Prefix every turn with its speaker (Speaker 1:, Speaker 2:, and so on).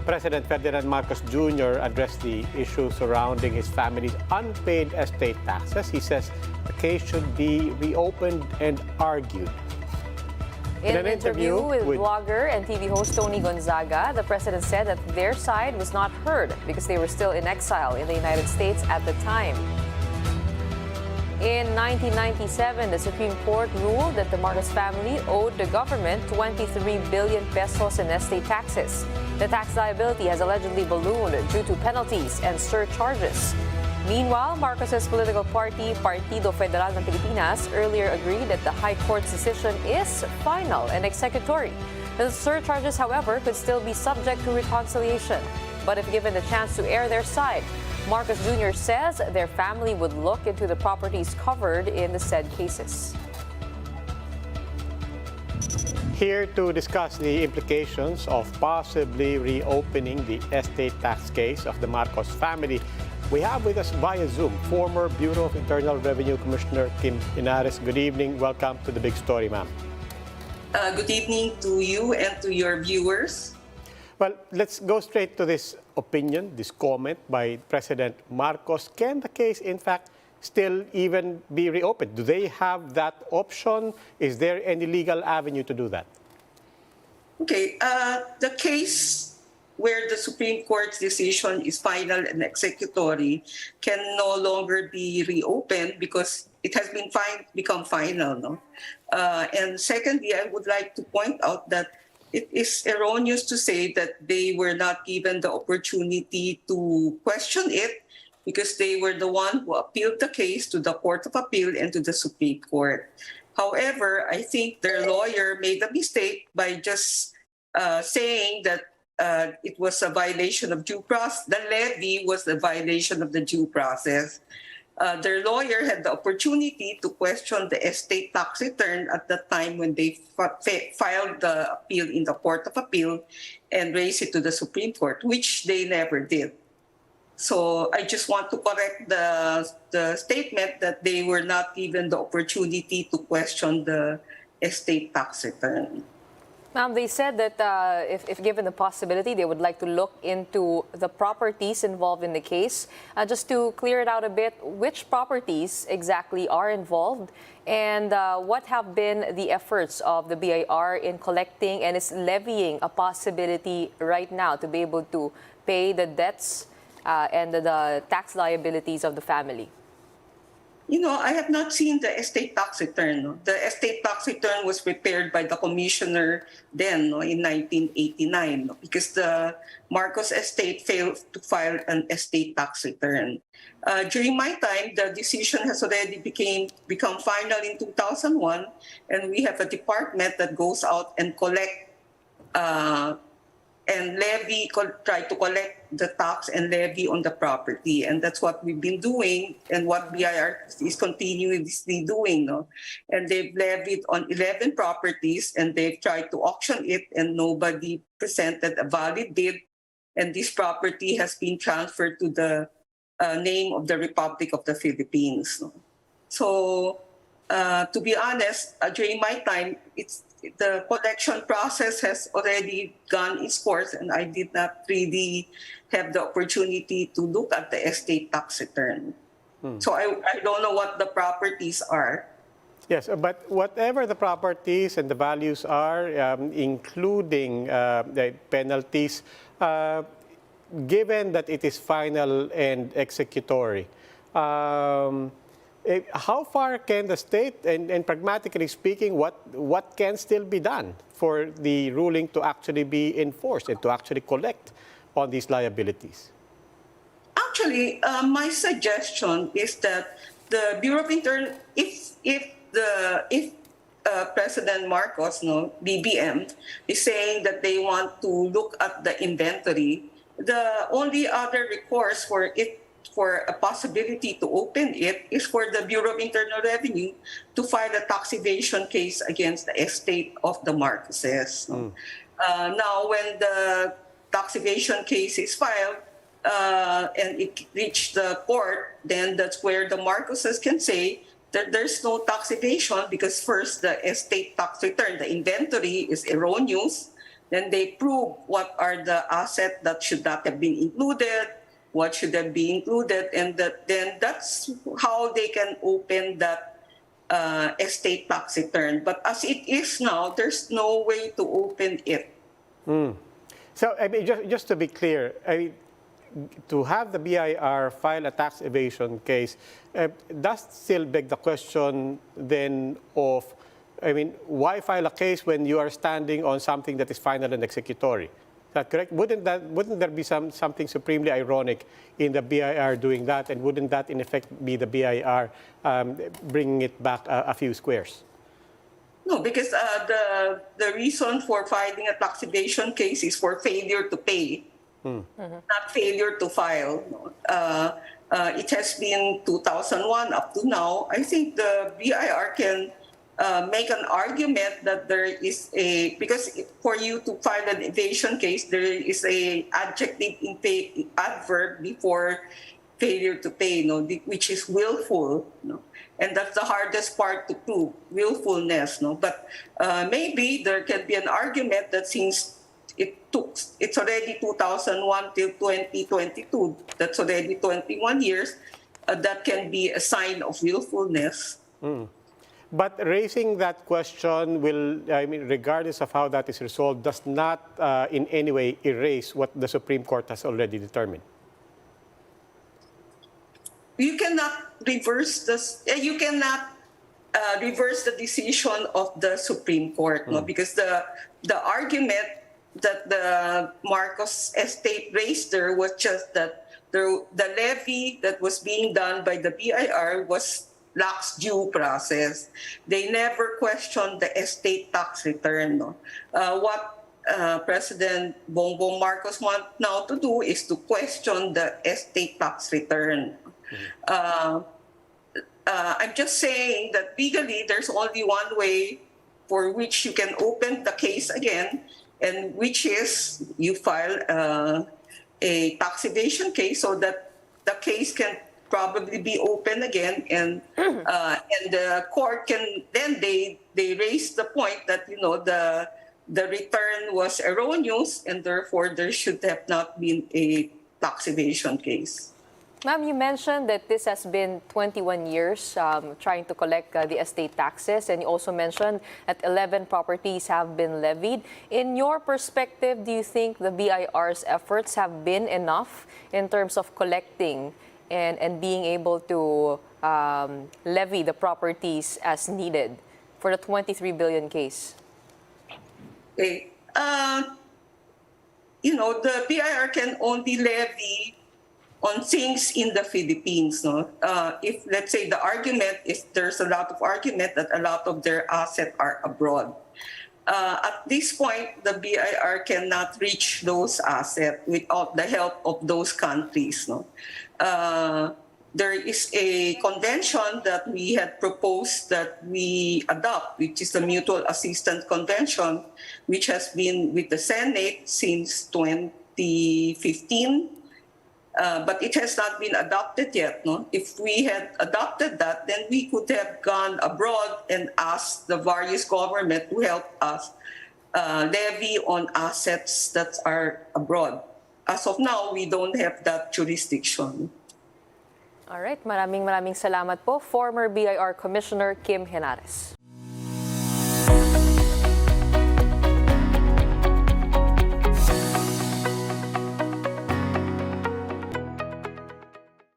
Speaker 1: President Ferdinand Marcos Jr. addressed the issue surrounding his family's unpaid estate taxes. He says the case should be reopened and argued.
Speaker 2: In an interview with blogger and TV host Toni Gonzaga, the president said that their side was not heard because they were still in exile in the United States at the time. In 1997, the Supreme Court ruled that the Marcos family owed the government 23 billion pesos in estate taxes. The tax liability has allegedly ballooned due to penalties and surcharges. Meanwhile, Marcos's political party, Partido Federal ng Pilipinas, earlier agreed that the High Court's decision is final and executory. The surcharges, however, could still be subject to reconciliation. But if given the chance to air their side, Marcos Jr. says their family would look into the properties covered in the said cases.
Speaker 1: Here to discuss the implications of possibly reopening the estate tax case of the Marcos family, we have with us via Zoom former Bureau of Internal Revenue Commissioner Kim Henares. Good evening. Welcome to The Big Story, ma'am.
Speaker 3: Good evening to you and to your viewers.
Speaker 1: Well, let's go straight to this opinion, this comment by President Marcos. Can the case, in fact, still even be reopened? Do they have that option? Is there any legal avenue to do that?
Speaker 3: Okay, the case where the Supreme Court's decision is final and executory can no longer be reopened because it has been become final. No? And secondly, I would like to point out that it is erroneous to say that they were not given the opportunity to question it because they were the one who appealed the case to the Court of Appeal and to the Supreme Court. However, I think their lawyer made a mistake by just saying that it was a violation of due process. The levy was a violation of the due process. Their lawyer had the opportunity to question the estate tax return at the time when they filed the appeal in the Court of Appeal and raised it to the Supreme Court, which they never did. So I just want to correct the statement that they were not given the opportunity to question the estate tax return.
Speaker 2: Ma'am, they said that if given the possibility, they would like to look into the properties involved in the case. Just to clear it out a bit, which properties exactly are involved and what have been the efforts of the BIR in collecting and is levying a possibility right now to be able to pay the debts and the tax liabilities of the family?
Speaker 3: You know, I have not seen the estate tax return. No? The estate tax return was prepared by the commissioner then in 1989 because the Marcos estate failed to file an estate tax return. During my time, the decision has already become final in 2001, and we have a department that goes out and collect and try to collect the tax and levy on the property. And that's what we've been doing and what BIR is continuously doing. No? And they've levied on 11 properties and they've tried to auction it and nobody presented a valid bid. And this property has been transferred to the name of the Republic of the Philippines. No? So to be honest, during my time, the collection process has already gone its course, and I did not really have the opportunity to look at the estate tax return. So I don't know what the properties are.
Speaker 1: Yes, but whatever the properties and the values are, including the penalties, given that it is final and executory, how far can the state, and pragmatically speaking, what can still be done for the ruling to actually be enforced and to actually collect on these liabilities?
Speaker 3: Actually, my suggestion is that the Bureau of Internal, if President Marcos, BBM, is saying that they want to look at the inventory, the only other recourse for a possibility to open it is for the Bureau of Internal Revenue to file a tax evasion case against the estate of the Marcoses. Now, when the tax evasion case is filed and it reached the court, then that's where the Marcoses can say that there's no tax evasion because first, the estate tax return, the inventory is erroneous. Then they prove what are the assets that should not have been included, what should have been included, and then that's how they can open that estate tax return. But as it is now, there's no way to open it.
Speaker 1: So, I mean, just to be clear, I mean, to have the BIR file a tax evasion case does still beg the question then of, I mean, why file a case when you are standing on something that is final and executory? Is that correct? Wouldn't there be something supremely ironic in the BIR doing that, and wouldn't that in effect be the BIR bringing it back a few squares?
Speaker 3: No, because the reason for filing a tax evasion case is for failure to pay, not failure to file. It has been 2001 up to now. I think the BIR can make an argument that there is because for you to file an evasion case, there is a adjective in adverb before failure to pay, which is willful, and that's the hardest part to prove, willfulness, But maybe there can be an argument that since it's already 2001 till 2022, that's already 21 years, that can be a sign of willfulness.
Speaker 1: But raising that question will, I mean, regardless of how that is resolved, does not in any way erase what the Supreme Court has already determined.
Speaker 3: You cannot reverse this. You cannot reverse the decision of the Supreme Court, because the argument that the Marcos estate raised there was just that the levy that was being done by the BIR lacks due process. They never questioned the estate tax return. What President Bongbong Marcos wants now to do is to question the estate tax return. I'm just saying that legally there's only one way for which you can open the case again, and which is you file a tax evasion case so that the case can probably be open again, and the court can then they raise the point that the return was erroneous and therefore there should have not been a tax evasion case.
Speaker 2: Ma'am, you mentioned that this has been 21 years trying to collect the estate taxes, and you also mentioned that 11 properties have been levied. In your perspective, do you think the BIR's efforts have been enough in terms of collecting and being able to levy the properties as needed for the 23 billion case?
Speaker 3: Okay. The BIR can only levy on things in the Philippines. If, let's say, the argument is there's a lot of argument that a lot of their assets are abroad. At this point, the BIR cannot reach those assets without the help of those countries. There is a convention that we had proposed that we adopt, which is the Mutual Assistance Convention, which has been with the Senate since 2015. But it has not been adopted yet. If we had adopted that, then we could have gone abroad and asked the various governments to help us levy on assets that are abroad. As of now, we don't have that jurisdiction.
Speaker 2: All right, maraming salamat po, former BIR Commissioner Kim Henares.